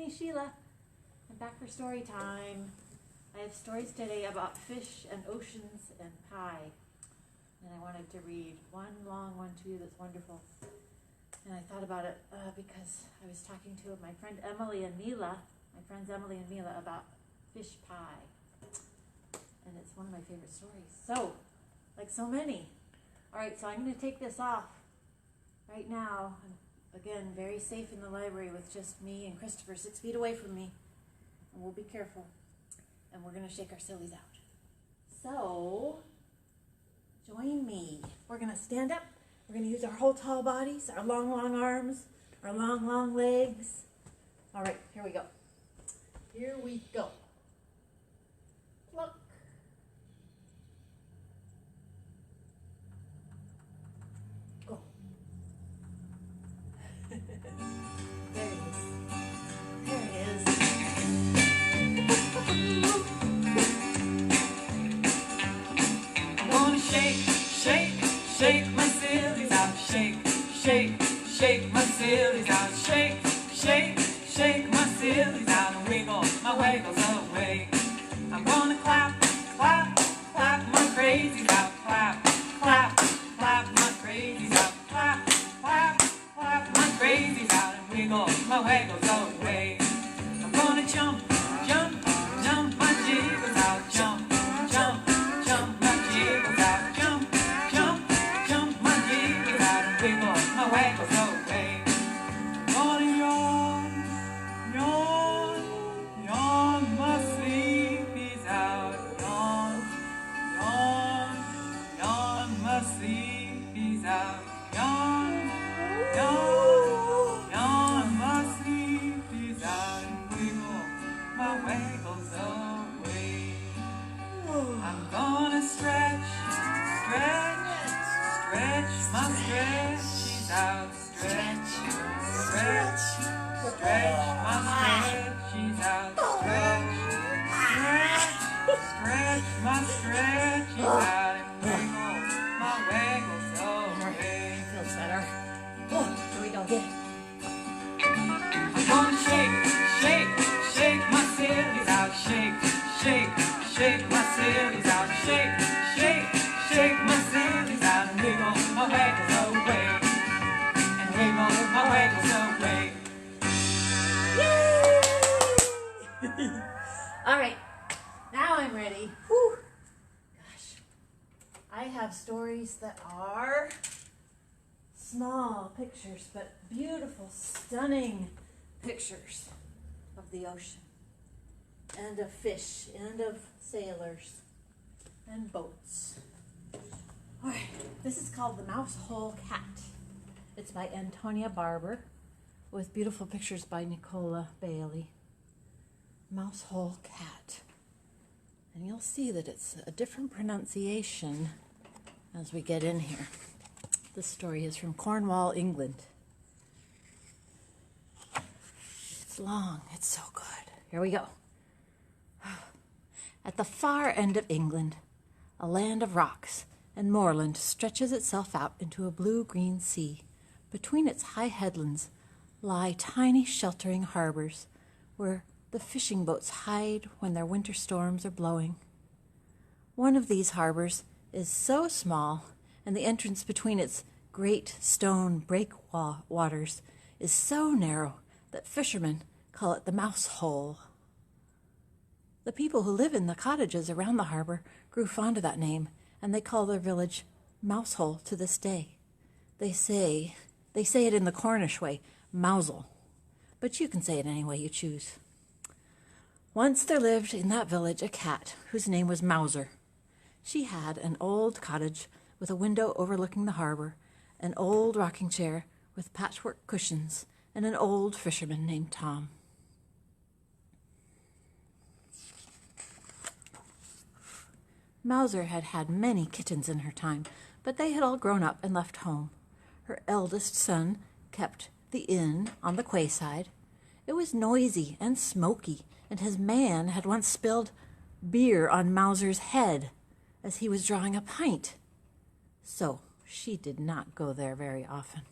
me, Sheila. I'm back for story time. I have stories today about fish and oceans and pie. And I wanted to read one long one to you that's wonderful. And I thought about it because I was talking to my friends Emily and Mila about fish pie. And it's one of my favorite stories. So, like so many. All right, so I'm going to take this off right now. Again, very safe in the library with just me and Christopher 6 feet away from me. And we'll be careful. And we're going to shake our sillies out. So, join me. We're going to stand up. We're going to use our whole tall bodies, our long, long arms, our long, long legs. All right, here we go. Here we go. Pluck. Go. There it is. There it is. I'm gonna shake, shake, shake my sillies out. Shake, shake, shake my sillies out. Shake, shake, shake my sillies out. And wiggle my waggles away. I'm gonna clap, clap, clap my crazies out. Clap, clap, clap my crazies out. Clap, clap, clap my crazies out. And wiggle my waggles away. I'm gonna jump, jump, jump my jiggles out. Jump, jump, jump my jiggles out. Jump, jump, jump my jiggles out. And wiggle my waggles away. I'm gonna yawn, yawn, yawn my sleepies out. Yawn, yawn, yawn my sleepies out. Yawn, yawn, yawn my sleepies out. And wiggle my waggles away. I'm gonna stretch, stretch, stretch my stretchies out. Stretch, stretch, stretch my stretchies out. Stretch, stretch, stretch my stretchies out. And wiggle my waggles away. Feels better. Oh, here we go again. I'm gonna shake, shake, shake my sillies out. Shake, shake, shake my sillies out. Shake, shake, shake my sillies out. And wiggle my waggles away. And wiggle my waggles away. Yay! All right, now I'm ready. Whew. Gosh, I have stories that are small pictures, but beautiful, stunning pictures of the ocean and of fish and of sailors and boats. All right, this is called The Mouse Hole Cat. It's by Antonia Barber with beautiful pictures by Nicola Bailey. Mouse Hole Cat. And you'll see that it's a different pronunciation as we get in here. This story is from Cornwall, England. It's long. It's so good. Here we go. At the far end of England, a land of rocks and moorland stretches itself out into a blue-green sea. Between its high headlands lie tiny sheltering harbors where the fishing boats hide when their winter storms are blowing. One of these harbors is so small, and the entrance between its great stone breakwaters is so narrow that fishermen call it the Mouse Hole. The people who live in the cottages around the harbor grew fond of that name, and they call their village Mouse Hole to this day. They say it in the Cornish way, Mousel, but you can say it any way you choose. Once there lived in that village a cat whose name was Mouser. She had an old cottage with a window overlooking the harbor, an old rocking chair with patchwork cushions, and an old fisherman named Tom. Mouser had had many kittens in her time, but they had all grown up and left home. Her eldest son kept the inn on the quayside. It was noisy and smoky, and his man had once spilled beer on Mouser's head as he was drawing a pint. So she did not go there very often.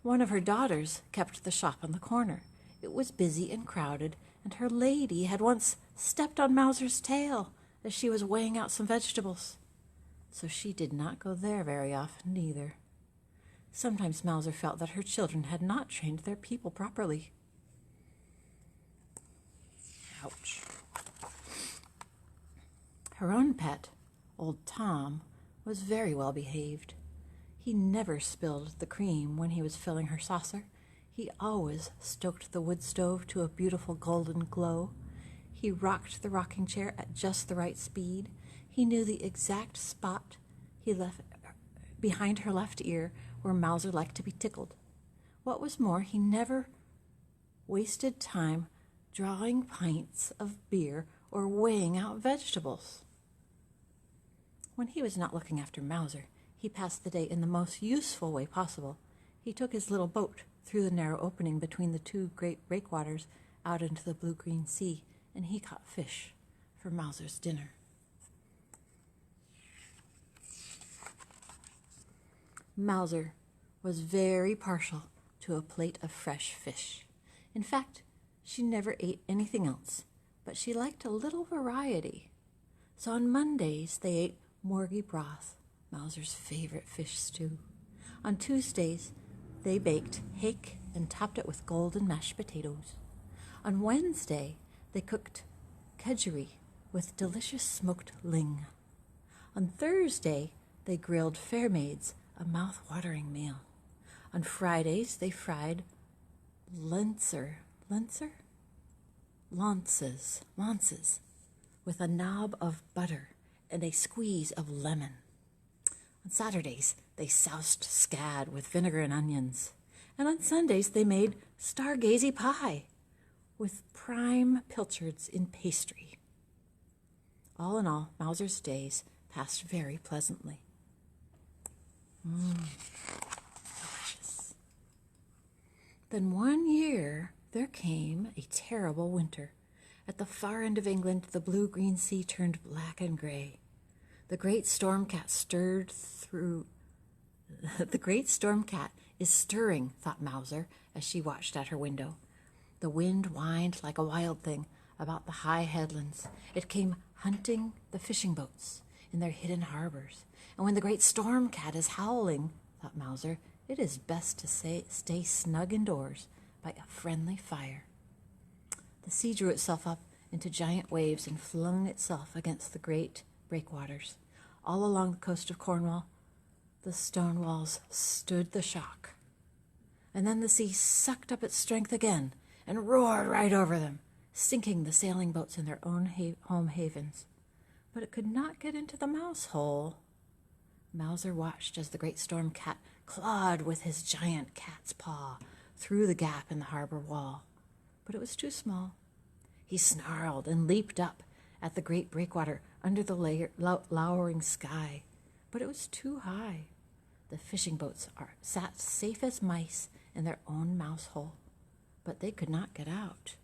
One of her daughters kept the shop on the corner. It was busy and crowded, and her lady had once stepped on Mouser's tail as she was weighing out some vegetables. So she did not go there very often either. Sometimes Mouser felt that her children had not trained their people properly. Ouch. Her own pet, old Tom, was very well behaved. He never spilled the cream when he was filling her saucer. He always stoked the wood stove to a beautiful golden glow. He rocked the rocking chair at just the right speed. He knew the exact spot he left behind her left ear where Mouser liked to be tickled. What was more, he never wasted time drawing pints of beer or weighing out vegetables. When he was not looking after Mouser, he passed the day in the most useful way possible. He took his little boat through the narrow opening between the two great breakwaters out into the blue-green sea, and he caught fish for Mouser's dinner. Mouser was very partial to a plate of fresh fish. In fact, she never ate anything else, but she liked a little variety. So on Mondays, they ate morgy broth, Mouser's favorite fish stew. On Tuesdays, they baked hake and topped it with golden mashed potatoes. On Wednesday, they cooked kedgeree with delicious smoked ling. On Thursday, they grilled fair maids, a mouth-watering meal. On Fridays, they fried launces with a knob of butter and a squeeze of lemon. On Saturdays, they soused scad with vinegar and onions. And on Sundays, they made stargazy pie with prime pilchards in pastry. All in all, Mouser's days passed very pleasantly. Delicious. Then one year, there came a terrible winter. At the far end of England, the blue-green sea turned black and gray. The great storm cat stirred through. The great storm cat is stirring, thought Mouser as she watched at her window. The wind whined like a wild thing about the high headlands. It came hunting the fishing boats in their hidden harbors. And when the great storm cat is howling, thought Mouser, it is best to stay snug indoors by a friendly fire. The sea drew itself up into giant waves and flung itself against the great breakwaters. All along the coast of Cornwall, the stone walls stood the shock. And then the sea sucked up its strength again and roared right over them, sinking the sailing boats in their own home havens. But it could not get into the mouse hole. Mouser watched as the great storm cat clawed with his giant cat's paw through the gap in the harbor wall. But it was too small. He snarled and leaped up at the great breakwater under the lowering sky. But it was too high. The fishing boats sat safe as mice in their own mouse hole, but they could not get out.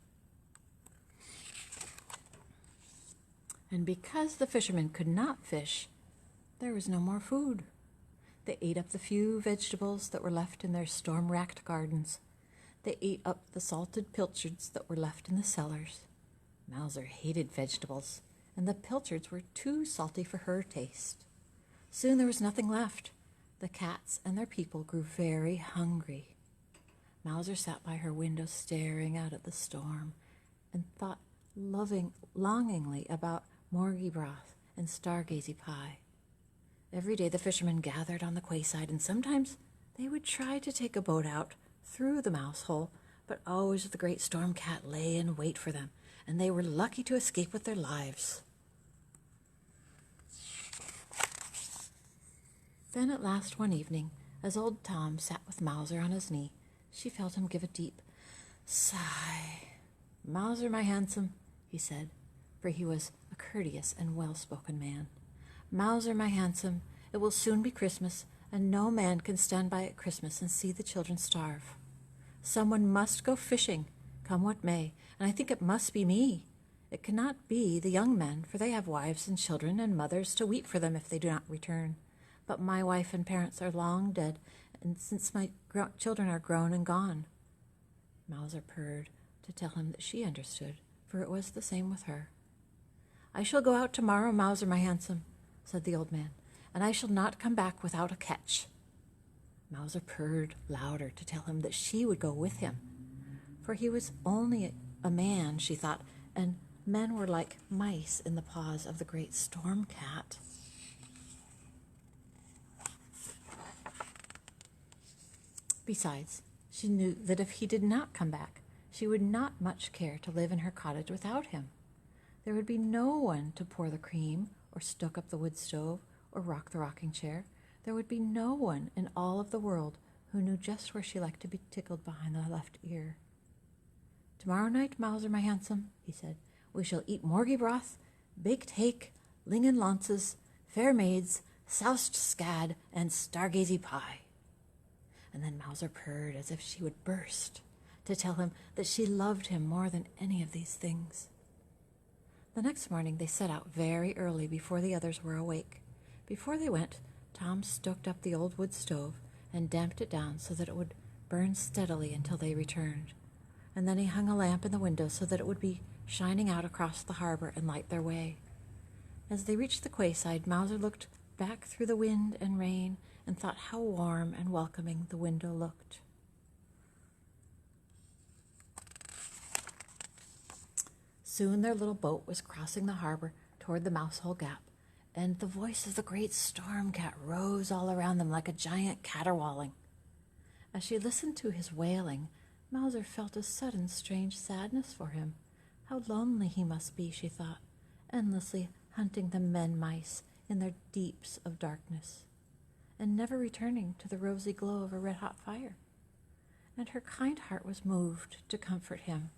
And because the fishermen could not fish, there was no more food. They ate up the few vegetables that were left in their storm-racked gardens. They ate up the salted pilchards that were left in the cellars. Mouser hated vegetables, and the pilchards were too salty for her taste. Soon there was nothing left. The cats and their people grew very hungry. Mouser sat by her window staring out at the storm and thought longingly about morgy broth and stargazy pie. Every day the fishermen gathered on the quayside, and sometimes they would try to take a boat out through the mouse hole, but always the great storm cat lay in wait for them, and they were lucky to escape with their lives. Then at last one evening, as old Tom sat with Mouser on his knee, she felt him give a deep sigh. "Mouser, my handsome," he said, for he was a courteous and well-spoken man. "Mouser, my handsome, it will soon be Christmas, and no man can stand by at Christmas and see the children starve. Someone must go fishing, come what may, and I think it must be me. It cannot be the young men, for they have wives and children and mothers to weep for them if they do not return. But my wife and parents are long dead, and since my children are grown and gone." Mouser purred, to tell him that she understood, for it was the same with her. "I shall go out tomorrow, Mowser, my handsome," said the old man, "and I shall not come back without a catch." Mowser purred louder to tell him that she would go with him, for he was only a man, she thought, and men were like mice in the paws of the great storm cat. Besides, she knew that if he did not come back, she would not much care to live in her cottage without him. There would be no one to pour the cream, or stoke up the wood stove, or rock the rocking chair. There would be no one in all of the world who knew just where she liked to be tickled behind the left ear. "Tomorrow night, Mowser, my handsome," he said, "we shall eat morgie broth, baked hake, lingen launces, fair maids, soused scad, and stargazy pie." And then Mowser purred as if she would burst to tell him that she loved him more than any of these things. The next morning they set out very early before the others were awake. Before they went, Tom stoked up the old wood stove and damped it down so that it would burn steadily until they returned. And then he hung a lamp in the window so that it would be shining out across the harbor and light their way. As they reached the quayside, Mowser looked back through the wind and rain and thought how warm and welcoming the window looked. Soon their little boat was crossing the harbor toward the Mousehole Gap, and the voice of the great storm cat rose all around them like a giant caterwauling. As she listened to his wailing, Mowser felt a sudden strange sadness for him. How lonely he must be, she thought, endlessly hunting the men-mice in their deeps of darkness, and never returning to the rosy glow of a red-hot fire. And her kind heart was moved to comfort him.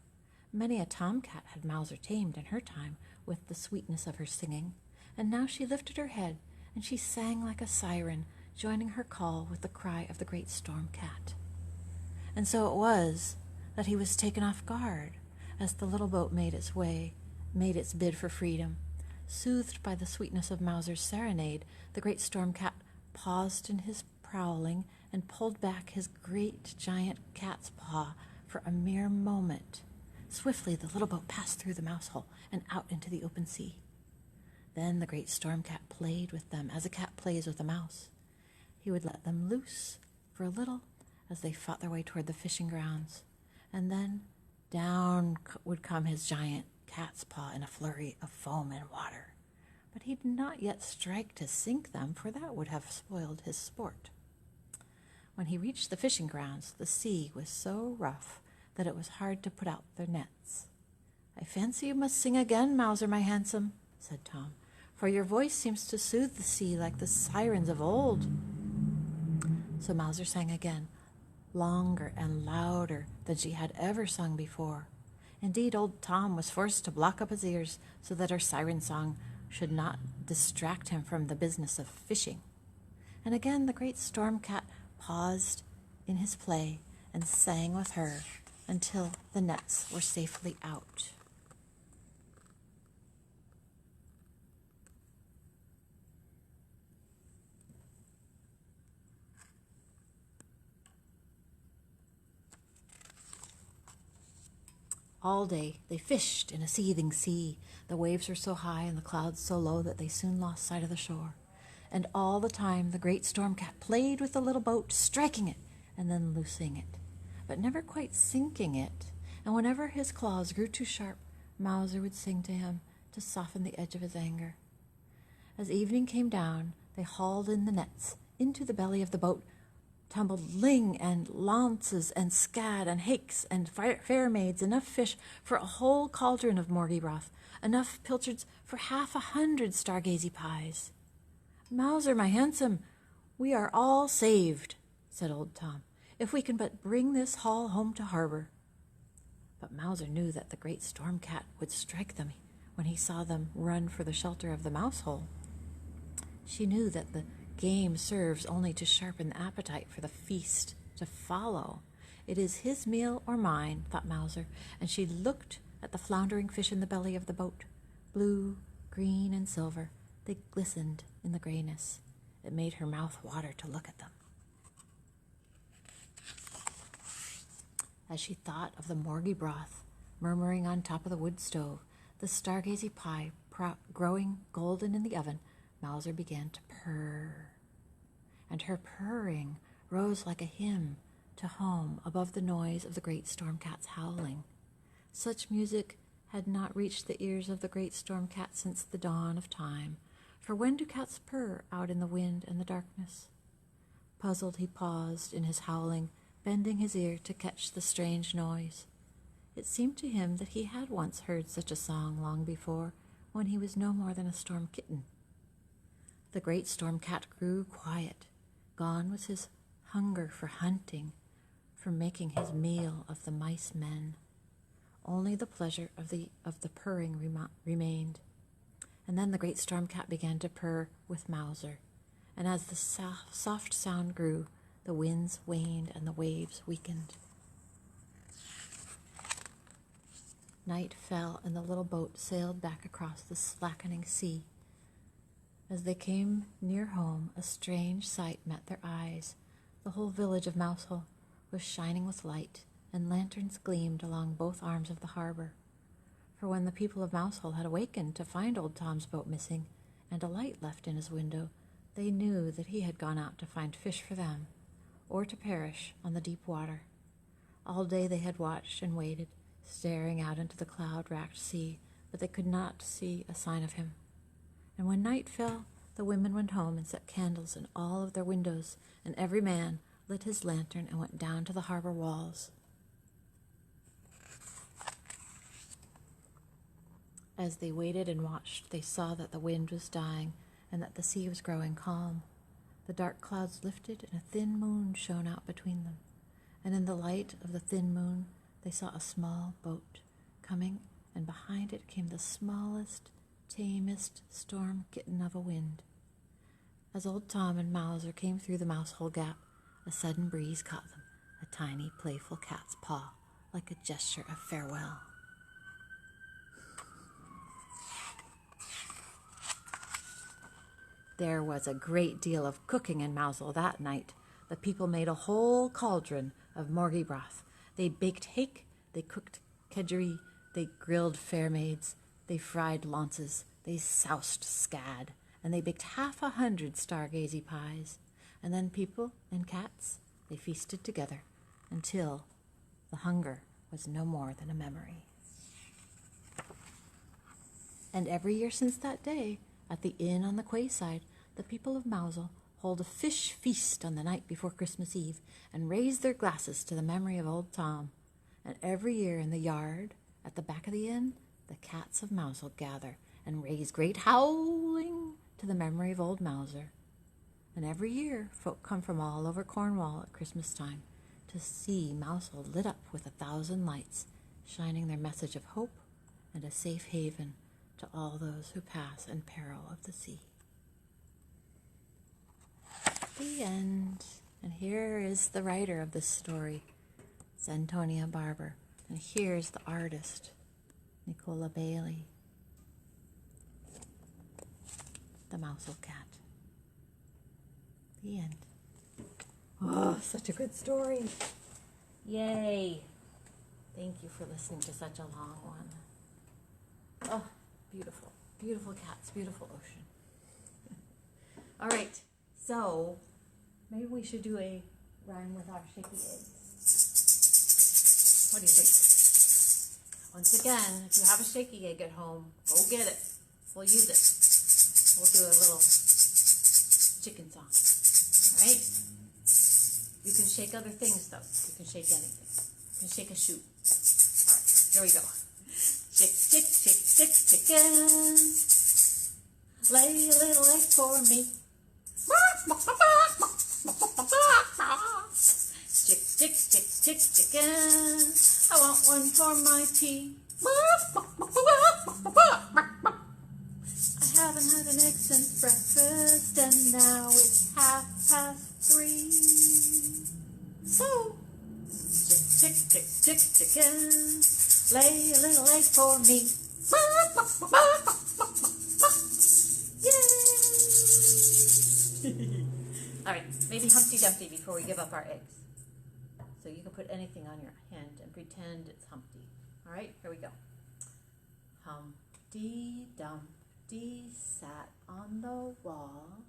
Many a tomcat had Mowser tamed in her time with the sweetness of her singing, and now she lifted her head, and she sang like a siren, joining her call with the cry of the great storm cat. And so it was that he was taken off guard as the little boat made its bid for freedom. Soothed by the sweetness of Mowser's serenade, the great storm cat paused in his prowling and pulled back his great giant cat's paw for a mere moment. Swiftly the little boat passed through the mouse hole and out into the open sea. Then the great storm cat played with them as a cat plays with a mouse. He would let them loose for a little as they fought their way toward the fishing grounds, and then down would come his giant cat's paw in a flurry of foam and water. But he did not yet strike to sink them, for that would have spoiled his sport. When he reached the fishing grounds, the sea was so rough that it was hard to put out their nets. "I fancy you must sing again, Mowser, my handsome," said Tom, "for your voice seems to soothe the sea like the sirens of old." So Mowser sang again, longer and louder than she had ever sung before. Indeed, old Tom was forced to block up his ears so that her siren song should not distract him from the business of fishing. And again the great storm cat paused in his play and sang with her until the nets were safely out. All day they fished in a seething sea. The waves were so high and the clouds so low that they soon lost sight of the shore. And all the time the great storm cat played with the little boat, striking it and then loosing it, but never quite sinking it. And whenever his claws grew too sharp, Mowser would sing to him to soften the edge of his anger. As evening came down, they hauled in the nets. Into the belly of the boat tumbled ling and launces and scad and hakes and fair maids, enough fish for a whole cauldron of morgie broth, enough pilchards for 100 stargazy pies. "Mowser, my handsome, we are all saved," said old Tom, "if we can but bring this haul home to harbor." But Mowser knew that the great storm cat would strike them when he saw them run for the shelter of the mouse hole. She knew that the game serves only to sharpen the appetite for the feast to follow. It is his meal or mine, thought Mowser, and she looked at the floundering fish in the belly of the boat. Blue, green, and silver, they glistened in the grayness. It made her mouth water to look at them. As she thought of the morgie broth murmuring on top of the wood stove, the stargazy pie growing golden in the oven, Mouser began to purr. And her purring rose like a hymn to home above the noise of the great storm cat's howling. Such music had not reached the ears of the great storm cat since the dawn of time, for when do cats purr out in the wind and the darkness? Puzzled, he paused in his howling, bending his ear to catch the strange noise. It seemed to him that he had once heard such a song long before, when he was no more than a storm kitten. The great storm cat grew quiet. Gone was his hunger for hunting, for making his meal of the mice men. Only the pleasure of the purring remained. And then the great storm cat began to purr with Mouser, and as the soft sound grew, the winds waned and the waves weakened. Night fell, and the little boat sailed back across the slackening sea. As they came near home, a strange sight met their eyes. The whole village of Mousehole was shining with light, and lanterns gleamed along both arms of the harbor. For when the people of Mousehole had awakened to find old Tom's boat missing, and a light left in his window, they knew that he had gone out to find fish for them, or to perish on the deep water. All day they had watched and waited, staring out into the cloud-racked sea, but they could not see a sign of him. And when night fell, the women went home and set candles in all of their windows, and every man lit his lantern and went down to the harbor walls. As they waited and watched, they saw that the wind was dying and that the sea was growing calm. The dark clouds lifted and a thin moon shone out between them, and in the light of the thin moon they saw a small boat coming, and behind it came the smallest, tamest storm kitten of a wind. As old Tom and Mouser came through the Mousehole gap, a sudden breeze caught them, a tiny, playful cat's paw, like a gesture of farewell. There was a great deal of cooking in Mousehole that night. The people made a whole cauldron of morgy broth. They baked hake, they cooked kedgeree, they grilled fair maids, they fried launces, they soused scad, and they baked 100 stargazy pies. And then people and cats, they feasted together until the hunger was no more than a memory. And every year since that day, at the inn on the quayside, the people of Mousehole hold a fish feast on the night before Christmas Eve and raise their glasses to the memory of old Tom. And every year in the yard at the back of the inn, the cats of Mousehole gather and raise great howling to the memory of old Mouser. And every year folk come from all over Cornwall at Christmas time to see Mousehole lit up with 1,000 lights, shining their message of hope and a safe haven to all those who pass in peril of the sea. The end. And here is the writer of this story. It's Antonia Barber. And here's the artist, Nicola Bailey. The Mousehole cat. The end. Oh, such a good story. Yay. Thank you for listening to such a long one. Oh, beautiful. Beautiful cats, beautiful ocean. All right, so maybe we should do a rhyme with our shaky eggs. What do you think? Once again, if you have a shaky egg at home, go get it. We'll use it. We'll do a little chicken song. All right? You can shake other things, though. You can shake anything. You can shake a shoe. All right, here we go. Chick, chick, chick, chick, chicken. Lay a little egg for me. Chick, chick, chick, chick, chicken. I want one for my tea. I haven't had an egg since breakfast, and now it's 3:30. So, chick, chick, chick, chick, chicken. Lay a little egg for me. Yay! All right, maybe Humpty Dumpty before we give up our eggs. So you can put anything on your hand and pretend it's Humpty. All right, here we go. Humpty Dumpty sat on the wall.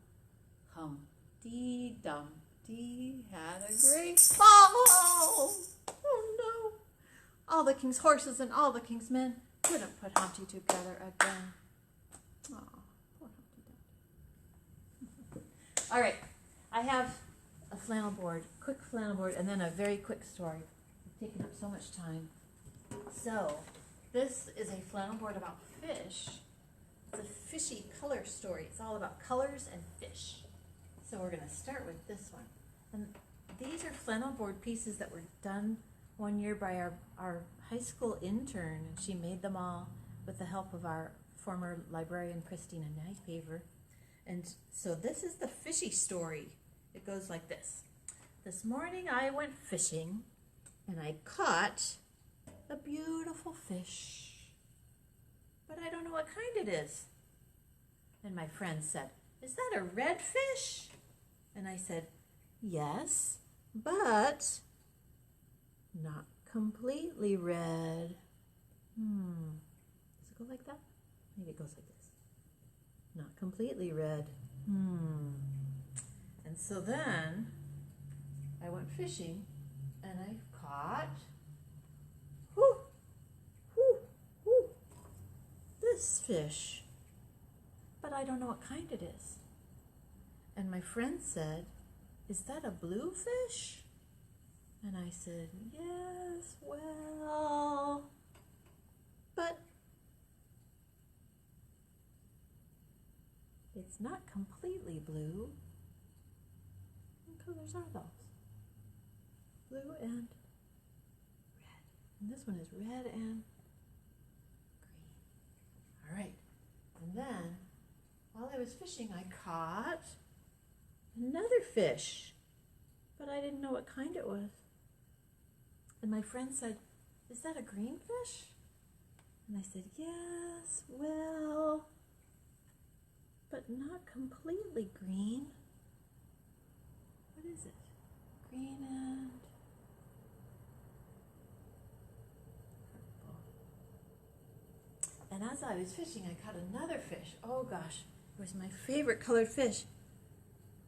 Humpty Dumpty had a great fall. Oh no! All the king's horses and all the king's men couldn't put Humpty together again. Aw, poor Humpty Dumpty. All right, I have a flannel board, quick flannel board, and then a very quick story. It's taken up so much time. So, this is a flannel board about fish. It's a fishy color story. It's all about colors and fish. So we're going to start with this one. And these are flannel board pieces that were done one year by our high school intern, and she made them all with the help of our former librarian, Christina Nypaver. And so this is the fishy story. It goes like this. This morning I went fishing, and I caught a beautiful fish. But I don't know what kind it is. And my friend said, "Is that a red fish?" And I said, "Yes, but not completely red." Does it go like that? Maybe it goes like this. Not completely red. And so then I went fishing and I caught this fish. But I don't know what kind it is. And my friend said, "Is that a blue fish?" And I said, "Yes, well, but it's not completely blue." What colors are those? Blue and red. And this one is red and green. All right. And then, while I was fishing, I caught another fish, but I didn't know what kind it was. And my friend said, "Is that a green fish?" And I said, "Yes, well, but not completely green." What is it? Green and purple. And as I was fishing, I caught another fish. Oh gosh, it was my favorite colored fish.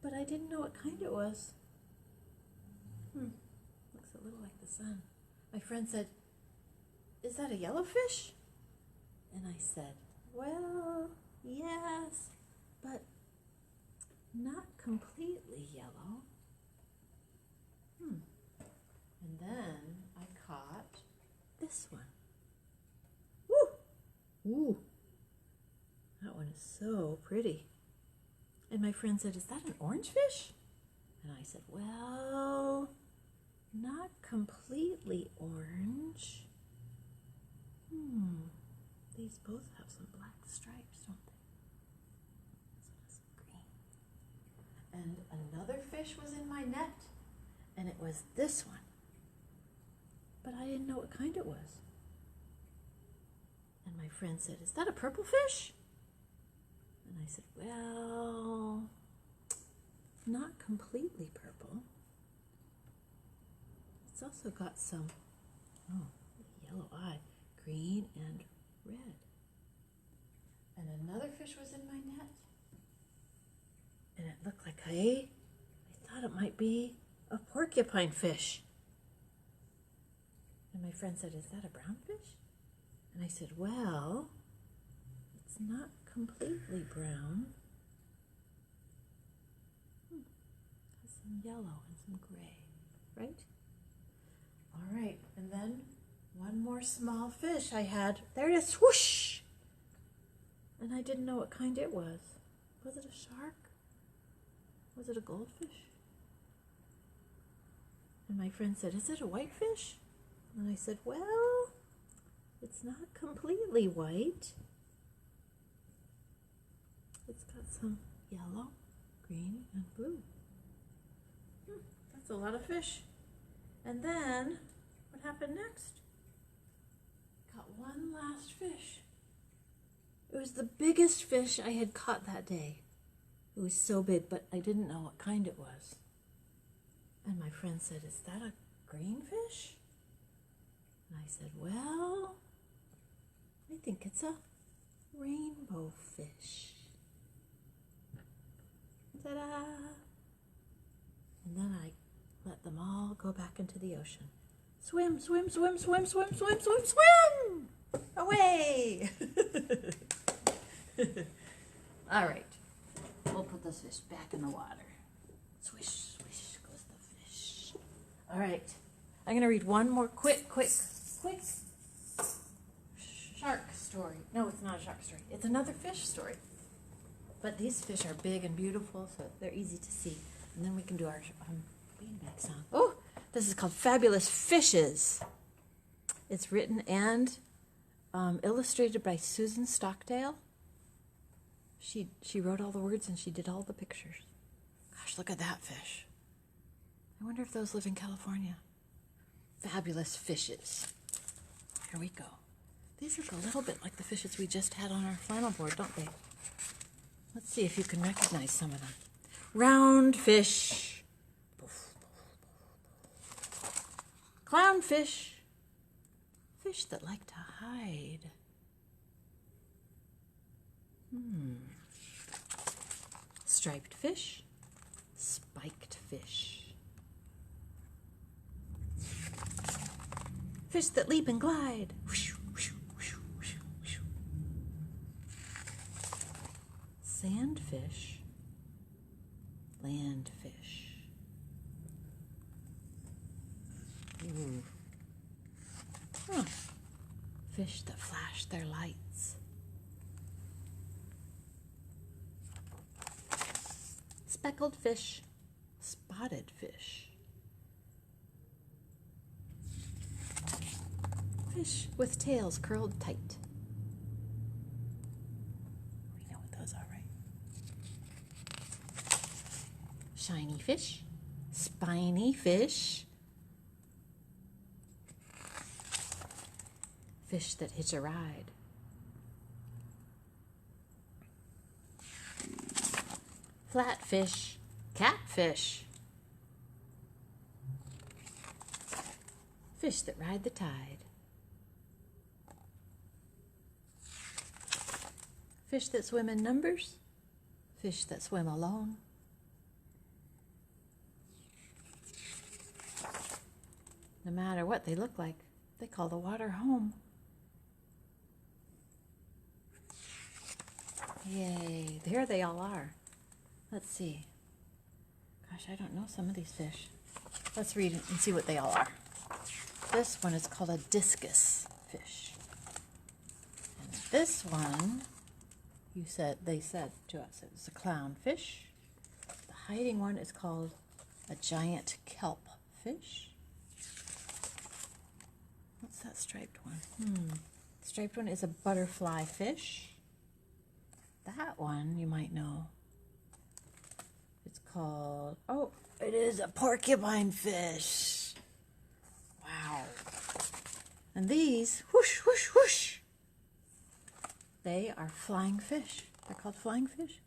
But I didn't know what kind it was. Looks a little like the sun. My friend said, "Is that a yellow fish?" And I said, "Well, yes, but not completely yellow." And then I caught this one. Woo! Ooh, that one is so pretty. And my friend said, "Is that an orange fish?" And I said, "Well, not completely orange." These both have some black stripes, don't they? This one has some green. And another fish was in my net, and it was this one. But I didn't know what kind it was. And my friend said, "Is that a purple fish?" And I said, "Well, not completely purple. It's also got some, yellow eye, green and red." And another fish was in my net. And it looked like I thought it might be a porcupine fish. And my friend said, "Is that a brown fish?" And I said, "Well, it's not completely brown. Has some yellow and some gray, right?" All right, and then one more small fish I had. There it is, whoosh! And I didn't know what kind it was. Was it a shark? Was it a goldfish? And my friend said, "Is it a white fish?" And I said, "Well, it's not completely white. It's got some yellow, green, and blue." That's a lot of fish. And then, what happened next? Caught one last fish. It was the biggest fish I had caught that day. It was so big, but I didn't know what kind it was. And my friend said, "Is that a green fish?" And I I said, well, I think it's a rainbow fish. Ta-da! And then I let them all go back into the ocean. Swim, swim, swim, swim, swim, swim, swim, swim! Away! All right. We'll put this fish back in the water. Swish, swish goes the fish. All right. I'm going to read one more quick shark story. No, it's not a shark story. It's another fish story. But these fish are big and beautiful, so they're easy to see. And then we can do our beanbag song. Oh, this is called Fabulous Fishes. It's written and illustrated by Susan Stockdale. She wrote all the words and she did all the pictures. Gosh, look at that fish. I wonder if those live in California. Fabulous Fishes. Here we go. These look a little bit like the fishes we just had on our flannel board, don't they? Let's see if you can recognize some of them. Round fish. Clownfish. Fish that like to hide. Striped fish. Spiked fish. Fish that leap and glide. Sandfish. Landfish. Ooh. Huh. Fish that flash their lights. Speckled fish. Spotted fish. Fish with tails curled tight. We know what those are, right? Shiny fish. Spiny fish. Fish that hitch a ride. Flatfish. Catfish. Fish that ride the tide. Fish that swim in numbers. Fish that swim alone. No matter what they look like, they call the water home. Yay, there they all are. Let's see. Gosh, I don't know some of these fish. Let's read it and see what they all are. This one is called a discus fish. And this one, they said to us it was a clownfish. The hiding one is called a giant kelp fish. What's that striped one? The striped one is a butterfly fish. That one you might know. It's called, oh, it is a porcupine fish. Wow. And these, whoosh, whoosh, whoosh, they are flying fish. They're called flying fish.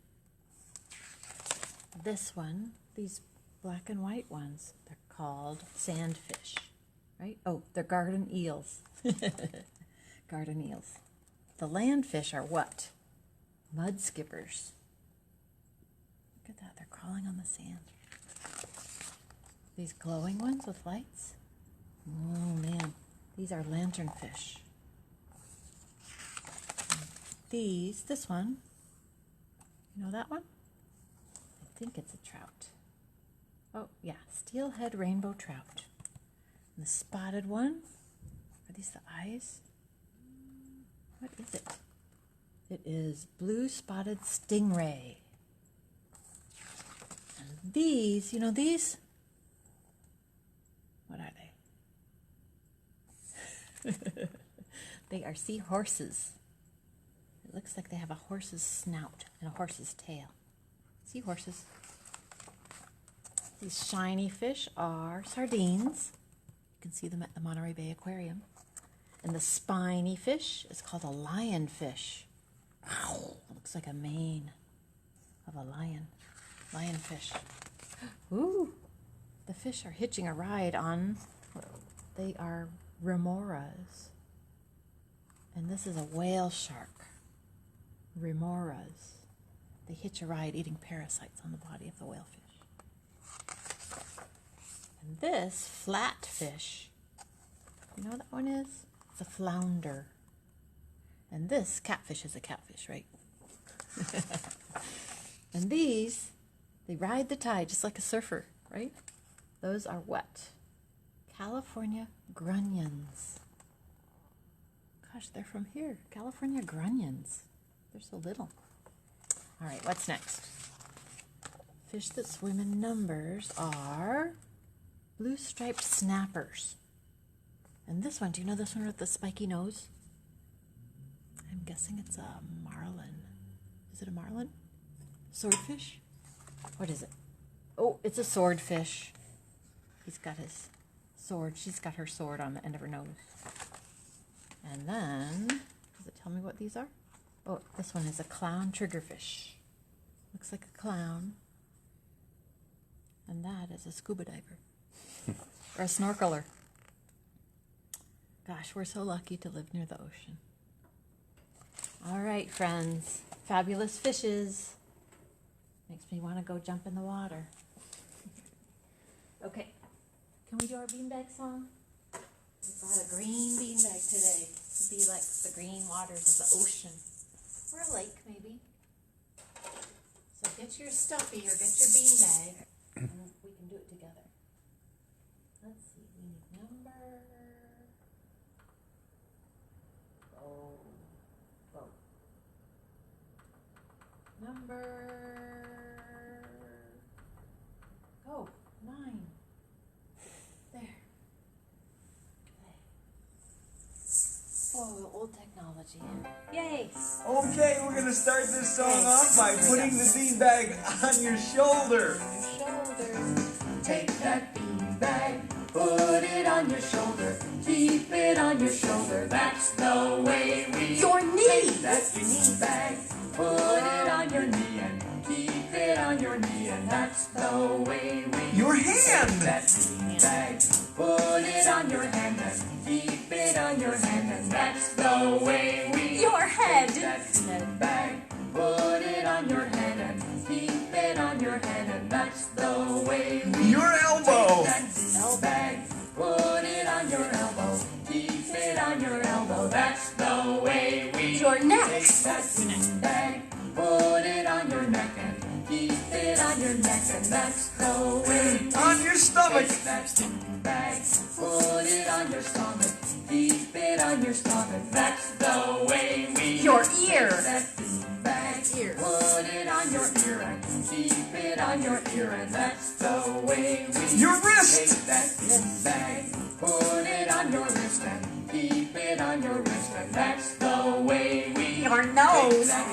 This one, these black and white ones, they're called sandfish, right? Oh, they're garden eels. Garden eels. The land fish are what? Mud skippers. Look at that, they're crawling on the sand. These glowing ones with lights. Oh man, these are lanternfish. This one, you know that one? I think it's a trout. Oh yeah, steelhead rainbow trout. And the spotted one, are these the eyes? What is it? It is blue spotted stingray. And these, you know these? What are they? They are seahorses. It looks like they have a horse's snout and a horse's tail. Seahorses. These shiny fish are sardines. You can see them at the Monterey Bay Aquarium. And the spiny fish is called a lionfish. Wow, looks like a mane of a lion. Lionfish. Ooh, the fish are hitching a ride on, they are remoras. And this is a whale shark. Remoras. They hitch a ride eating parasites on the body of the whalefish. And this flatfish, you know what that one is? It's a flounder. And this catfish is a catfish, right? And these, they ride the tide just like a surfer, right? Those are what? California grunions. Gosh, they're from here. California grunions. They're so little. All right, what's next? Fish that swim in numbers are blue-striped snappers. And this one, do you know this one with the spiky nose? I'm guessing it's a marlin. Is it a marlin? Swordfish? What is it? Oh, it's a swordfish. He's got his sword. She's got her sword on the end of her nose. And then, does it tell me what these are? Oh, this one is a clown triggerfish. Looks like a clown. And that is a scuba diver. Or a snorkeler. Gosh, we're so lucky to live near the ocean. All right, friends. Fabulous fishes. Makes me want to go jump in the water. Okay. Can we do our beanbag song? We brought a green beanbag today to be like the green waters of the ocean. Or a lake, maybe. So get your stuffy or get your beanbag, and we can do it together. Let's see, we need number. Go. Number. Go. 9. There. Oh, old technology. Yay! Okay, we're gonna start this song off by putting the beanbag on your shoulder. Take that beanbag, put it on your shoulder, keep it on your shoulder. That's the way we. Your knee. Take that beanbag, put it on your knee and keep it on your knee, and that's the way we. Your Take hand. that beanbag, put it on your hand and keep it on your hand, and that's the way we. Your head. Take that beanbag, put it on your head and keep it on your head, and that's the way we. Your elbow. Take that beanbag, put it on your elbow, keep it on your elbow, that's the way we. Your neck. Take that beanbag, put it on your neck and keep it on your neck, and that's the way we. On your stomach. Take that beanbag, put it on your stomach, keep it on your stomach, that's the way we. Your Take ear. that beanbag, put it on your ear and keep it on your ear, and that's the way we. Your Take wrist. that beanbag, put it on your wrist and keep it on your wrist, and that's the way we. Your Take nose. that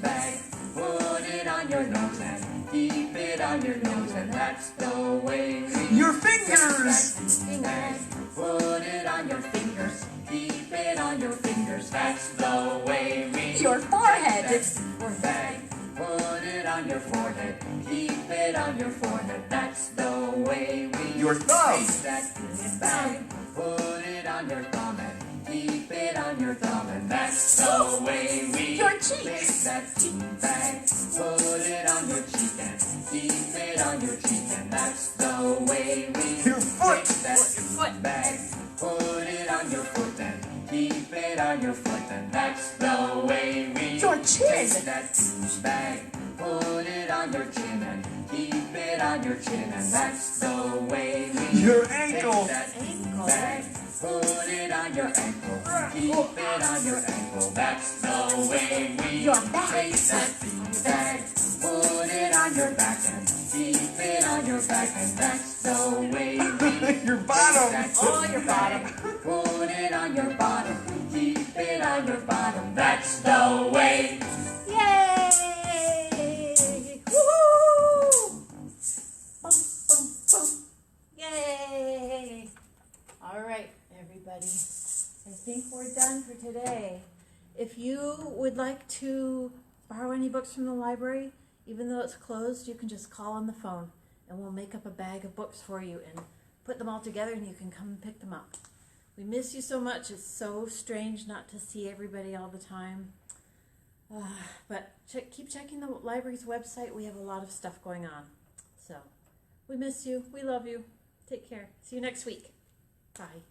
beanbag, put it on your nose and keep it on your nose, and that's the way we. Your Take fingers. that beanbag, put it on your fingers, keep it on your fingers, that's the way we. Your forehead. Take that beanbag, put it on your forehead, keep it on your forehead, that's the way we. Your thumb. Take that beanbag, put it on your thumb and keep it on your thumb, and that's the way we. Your Take cheeks. that beanbag, put it on your cheek and keep it on your cheek, and that's the way we. Your foot. Take that beanbag, put it on your foot and keep it on your foot, and that's the way we. Your chin. Take that beanbag, put it on your chin and keep it on your chin, and that's the way we. Your Take ankle. that beanbag, put it on your ankle, keep it on your ankle, that's the way we. Your back. Take that beanbag, put it on your back and keep it on your back, and that's the way we. Your bottom. Oh, your bottom. Put it on your bottom, keep it on your bottom, that's the way. Yay! Woohoo! Bum, bum, bum. Yay! All right, everybody. I think we're done for today. If you would like to borrow any books from the library, even though it's closed, you can just call on the phone and we'll make up a bag of books for you and put them all together and you can come and pick them up. We miss you so much. It's so strange not to see everybody all the time. But keep checking the library's website. We have a lot of stuff going on. So we miss you. We love you. Take care. See you next week. Bye.